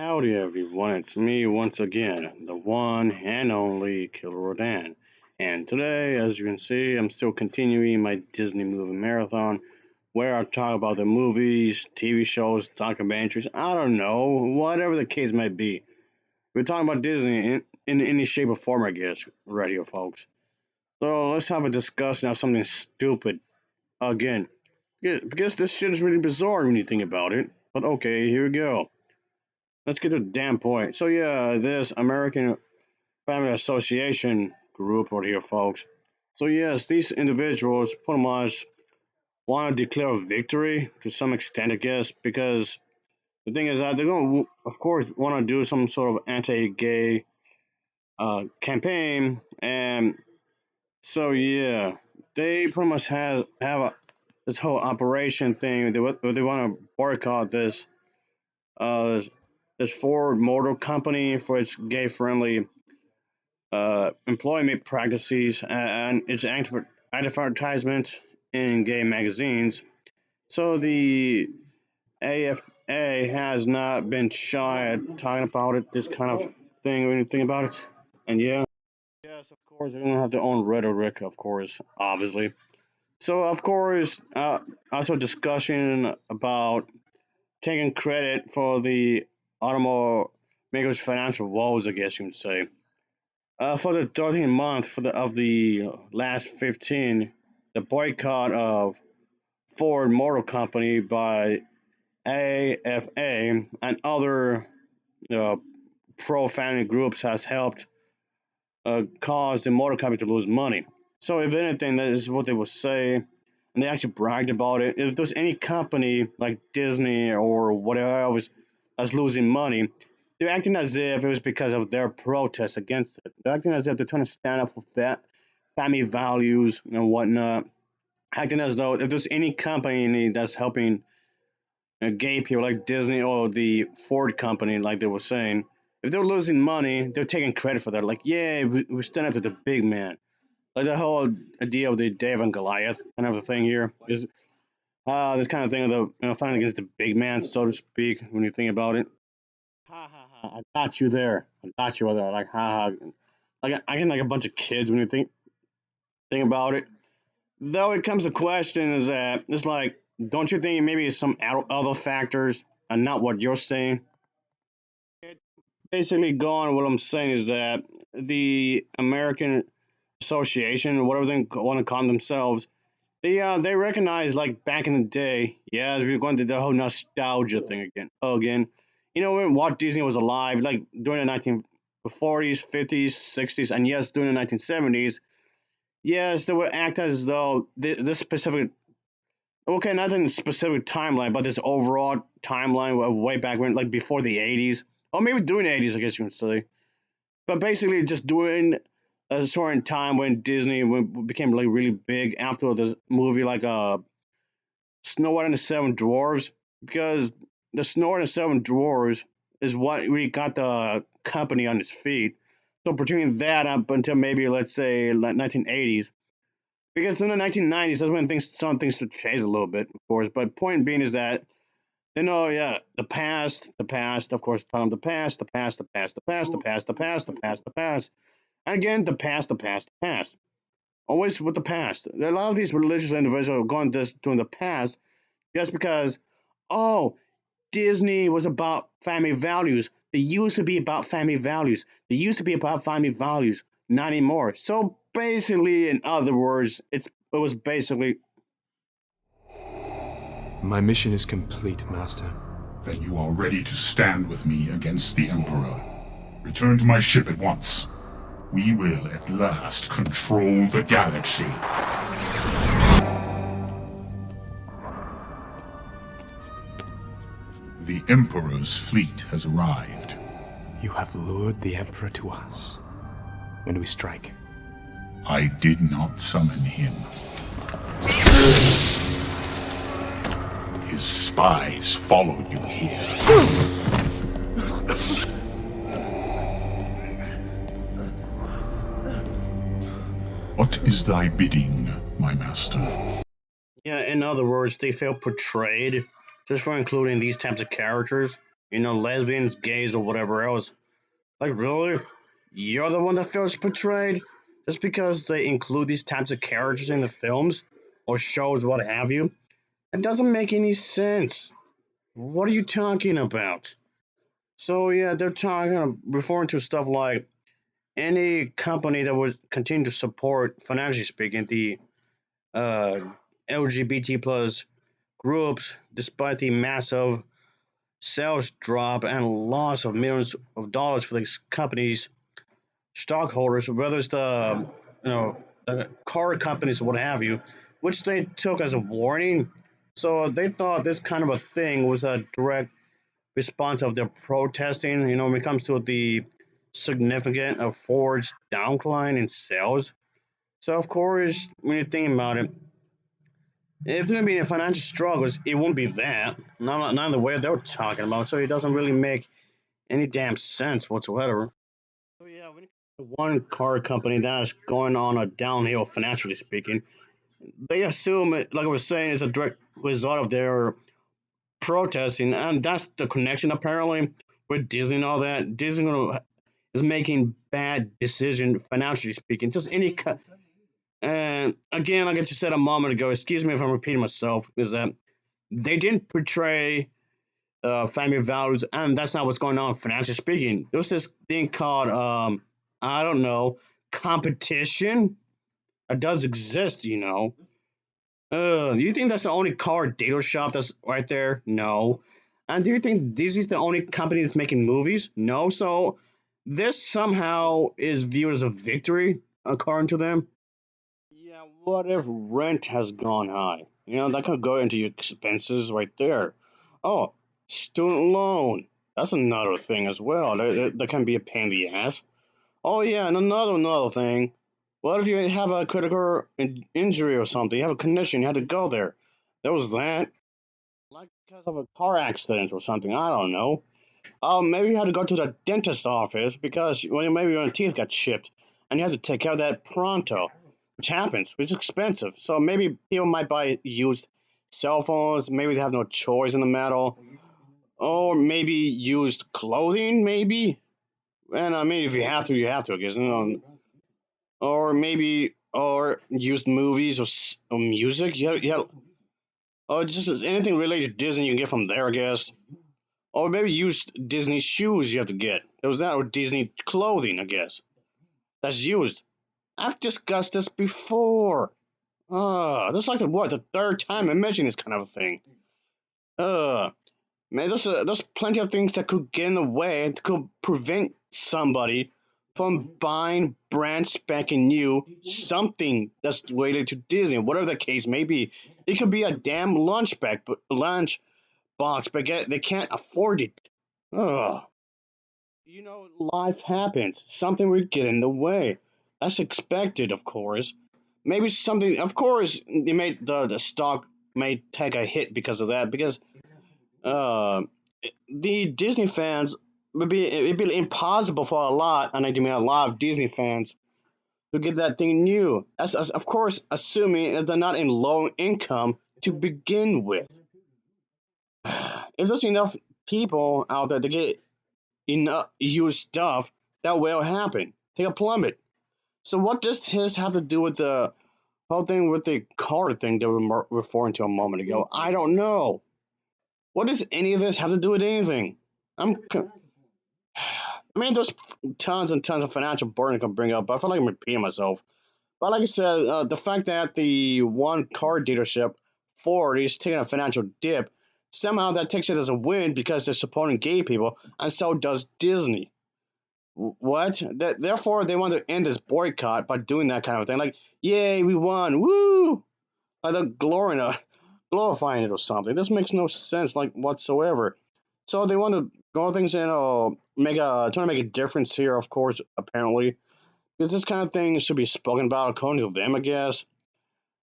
Howdy everyone, it's me once again, the one and only Killer Rodan. And today, as you can see, I'm still continuing my Disney movie marathon where I talk about the movies, TV shows, documentaries, I don't know, whatever the case might be. We're talking about Disney in any shape or form, I guess, right here, folks. So let's have a discussion of something stupid again. Because this shit is really bizarre when you think about it. But okay, here we go. Let's get to the damn point. So yeah, this American Family Association group right here, folks. So yes, these individuals pretty much want to declare victory to some extent, I guess, because the thing is that they're going to, of course, want to do some sort of anti-gay campaign, and so yeah, they pretty much have this whole operation thing. They want to boycott uh, this Ford Motor Company for its gay-friendly employment practices and its advertisements in gay magazines. So the AFA has not been shy at talking about it, this kind of thing when you think about it. And yeah, yes, of course, they're going to have their own rhetoric, of course, obviously. So, of course, also discussion about taking credit for the automakers' financial woes, I guess you would say. For the 13th month of the last 15, the boycott of Ford Motor Company by AFA and other uh, pro-family groups has helped cause the motor company to lose money. So, if anything, that is what they would say, and they actually bragged about it. If there's any company like Disney or whatever else that's losing money, they're acting as if it was because of their protest against it. They're acting as if they're trying to stand up for family values and whatnot. Acting as though if there's any company that's helping gay people like Disney or the Ford company, like they were saying, if they're losing money, they're taking credit for that. Like, yeah, we stand up to the big man. Like the whole idea of the Dave and Goliath kind of a thing here is this kind of thing of the fighting against the big man, so to speak. When you think about it, ha ha ha! I got you there. I got you there. Like ha ha. Like I get like a bunch of kids when you think about it. Though it comes to question is that it's like, don't you think maybe it's some other factors and not what you're saying? It basically, going what I'm saying is that the American Association, whatever they want to call themselves, they recognize like back in the day, yeah, we're going to the whole nostalgia thing again. Again, you know when Walt Disney was alive, like during the 1940s, 50s, 60s, and yes, during the 1970s, yes, they would act as though this specific, okay, not in a specific timeline, but this overall timeline of way back when, like before the 80s, or maybe during the 80s, I guess you can say. But basically, just during a certain time when Disney became like really big after the movie, like Snow White and the Seven Dwarfs, because the Snow White and the Seven Dwarfs is what really got the company on its feet. So between that up until maybe let's say like 1980s, because in the 1990s that's when some things should change a little bit, of course. But point being is that yeah, the past, of course, talking the past, the past, the past, the past, the past, the past, the past, the past, and again the past, the past, the past. Always with the past. A lot of these religious individuals are going this during the past just because, oh, Disney was about family values. They used to be about family values. They used to be about family values. Not anymore. So basically, in other words, it was basically. My mission is complete, Master. Then you are ready to stand with me against the Emperor. Return to my ship at once. We will at last control the galaxy. The Emperor's fleet has arrived. You have lured the Emperor to us. When do we strike? I did not summon him. His spies followed you here. What is thy bidding, my master? Yeah, in other words, they feel portrayed just for including these types of characters. lesbians, gays, or whatever else. Like, really? You're the one that feels betrayed? Just because they include these types of characters in the films or shows, what have you? It doesn't make any sense. What are you talking about? So, yeah, they're referring to stuff like any company that would continue to support, financially speaking, the uh, LGBT plus groups, despite the massive sales drop and loss of millions of dollars for these companies, stockholders, whether it's the car companies or what have you, which they took as a warning. So they thought this kind of a thing was a direct response of their protesting. When it comes to the significant Ford's downcline in sales. So of course, when you think about it, if there's gonna be financial struggles, it won't be that. Not the way they're talking about. So it doesn't really make any damn sense whatsoever. So yeah, when it comes to one car company that's going on a downhill financially speaking, they assume it, like I was saying, is a direct result of their protesting, and that's the connection apparently with Disney and all that. Is making bad decisions financially speaking. Just any and again, like I just said a moment ago, excuse me if I'm repeating myself, is that they didn't portray family values, and that's not what's going on financially speaking. There's this thing called I don't know, competition. It does exist. Do you think that's the only car dealer shop that's right there? No. And do you think Disney's the only company that's making movies? No. So this somehow is viewed as a victory, according to them. Yeah, what if rent has gone high? That could go into your expenses right there. Oh, student loan. That's another thing as well. That can be a pain in the ass. Oh yeah, and another thing. What if you have a critical injury or something? You have a condition, you had to go there. There was that. Like because of a car accident or something. I don't know. Oh, maybe you had to go to the dentist office because maybe your teeth got chipped, and you had to take care of that pronto, which happens, which is expensive. So maybe people might buy used cell phones. Maybe they have no choice in the matter, or maybe used clothing. Maybe, and I mean, if you have to, you have to. I guess or maybe or used movies or music. Yeah, yeah. Or just anything related to Disney you can get from there, I guess. Or maybe used Disney shoes you have to get. There was that, or Disney clothing, I guess. That's used. I've discussed this before. This is like the third time I mention this kind of a thing. Uh, Man, there's plenty of things that could get in the way that could prevent somebody from buying brand spanking new something that's related to Disney, whatever the case may be. It could be a damn lunch box, but they can't afford it. Ugh. Life happens. Something will get in the way. That's expected, of course. Maybe something. Of course, they made the stock may take a hit because of that. Because uh, the Disney fans it'd be impossible for a lot, and I do mean a lot of Disney fans to get that thing new. As of course, assuming that they're not in low income to begin with. If there's enough people out there to get enough used stuff, that will happen. Take a plummet. So what does this have to do with the whole thing with the car thing that we were referring to a moment ago? I don't know. What does any of this have to do with anything? I mean, there's tons and tons of financial burden I can bring up, but I feel like I'm repeating myself. But like I said, the fact that the one car dealership, Ford, is taking a financial dip, somehow that takes it as a win because they're supporting gay people, and so does Disney. What? Therefore, they want to end this boycott by doing that kind of thing. Like, yay, we won, woo! Like they're glorifying it or something. This makes no sense, like whatsoever. So they want to go things in, trying to make a difference here. Of course, apparently, because this kind of thing should be spoken about according to them, I guess.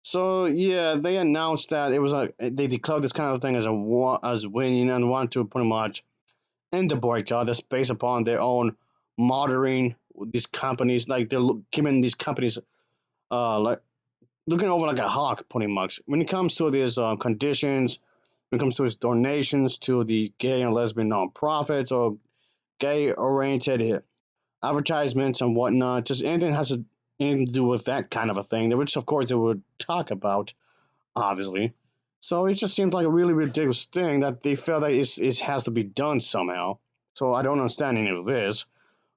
So yeah, they announced that it was like they declared this kind of thing as winning and want to pretty much end the boycott. That's based upon their own monitoring these companies, like they're giving these companies like looking over like a hawk, pretty much when it comes to these conditions when it comes to its donations to the gay and lesbian nonprofits or gay-oriented advertisements and whatnot. Just anything has anything to do with that kind of a thing, which of course they would talk about, obviously. So it just seems like a really ridiculous thing that they feel that it has to be done somehow. So I don't understand any of this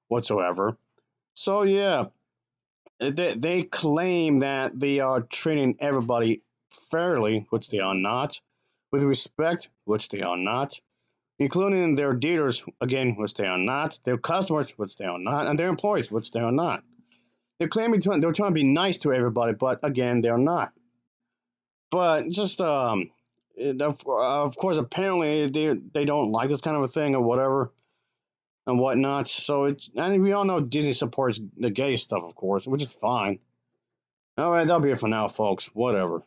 whatsoever. So yeah, they claim that they are treating everybody fairly, which they are not, with respect, which they are not, including their dealers, again, which they are not, their customers, which they are not, and their employees, which they are not. They're claiming they're trying to be nice to everybody, but again, they're not. But just of course, apparently they don't like this kind of a thing or whatever and whatnot. So it's and we all know Disney supports the gay stuff, of course, which is fine. All right, that'll be it for now, folks. Whatever.